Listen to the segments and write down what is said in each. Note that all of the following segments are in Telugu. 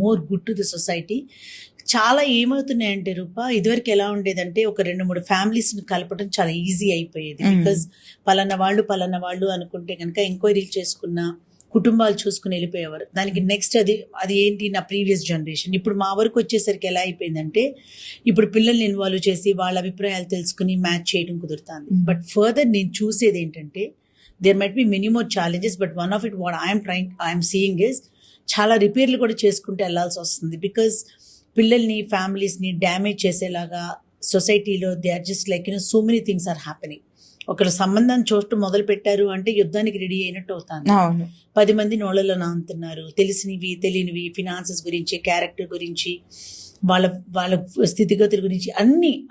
More good to the society. చాలా ఏమవుతున్నాయంటే రూపా, ఇదివరకు ఎలా ఉండేదంటే ఒక 2-3 ఫ్యామిలీస్ని కలపడం చాలా ఈజీ అయిపోయేది. బికాజ్ పలానా వాళ్ళు అనుకుంటే కనుక ఎంక్వైరీలు చేసుకున్న కుటుంబాలు చూసుకుని వెళ్ళిపోయేవారు. దానికి నెక్స్ట్ అది ఏంటి, నా ప్రీవియస్ జనరేషన్. ఇప్పుడు మా వరకు వచ్చేసరికి ఎలా అయిపోయిందంటే, ఇప్పుడు పిల్లల్ని ఇన్వాల్వ్ చేసి వాళ్ళ అభిప్రాయాలు తెలుసుకుని మ్యాచ్ చేయడం కుదురుతుంది. బట్ ఫర్దర్ నేను చూసేది ఏంటంటే, there might be many more challenges, but one of it what I'm seeing is, చాలా రిపేర్లు కూడా చేసుకుంటూ వెళ్లాల్సి వస్తుంది. బికాజ్ పిల్లల్ని, ఫ్యామిలీస్ని డ్యామేజ్ చేసేలాగా సొసైటీలో they are just like so many things are happening. ఒకరు సంబంధాన్ని చూడటం మొదలు పెట్టారు అంటే యుద్ధానికి రెడీ అయినట్టు అవుతాను. 10 మంది నోళ్ళలో నాంతున్నారు. తెలిసినవి తెలియనివి, ఫినాన్సెస్ గురించి, క్యారెక్టర్ గురించి, వాళ్ళ స్థితిగతుల గురించి,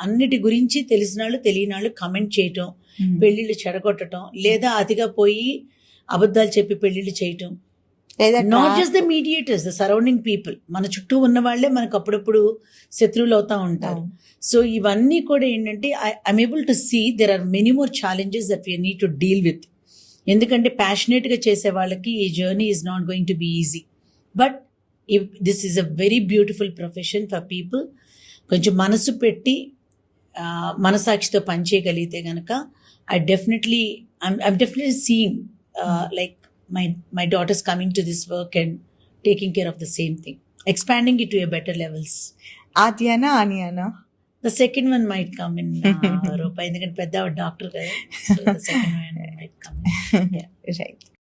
అన్నిటి గురించి తెలిసిన వాళ్ళు తెలియని వాళ్ళు కమెంట్ చేయటం, పెళ్లిళ్ళు చెడగొట్టడం, లేదా అతిగా పోయి అబద్ధాలు చెప్పి పెళ్లిళ్ళు చేయటం. Not just the mediators, the surrounding people, మన చుట్టూ ఉన్న వాళ్ళే మనకు అప్పుడప్పుడు శత్రువులు అవుతా ఉంటారు. సో ఇవన్నీ కూడా ఏంటంటే, I'm able to see there are many more challenges that we need to deal with. ఎందుకంటే ప్యాషనేట్గా చేసే వాళ్ళకి ఈ journey is not going to be easy. But this is a very beautiful profession for people. కొంచెం మనసు పెట్టి మనసాక్షితో పనిచేయగలిగితే కనుక I'm definitely seeing like my daughters coming to this work and taking care of the same thing, expanding it to a better levels. Adyana, Anyana? The second one might come in Rupa, ఎందుకంటే పెద్ద డాక్టర్ కదా. So the second one might come in. Yeah. Right.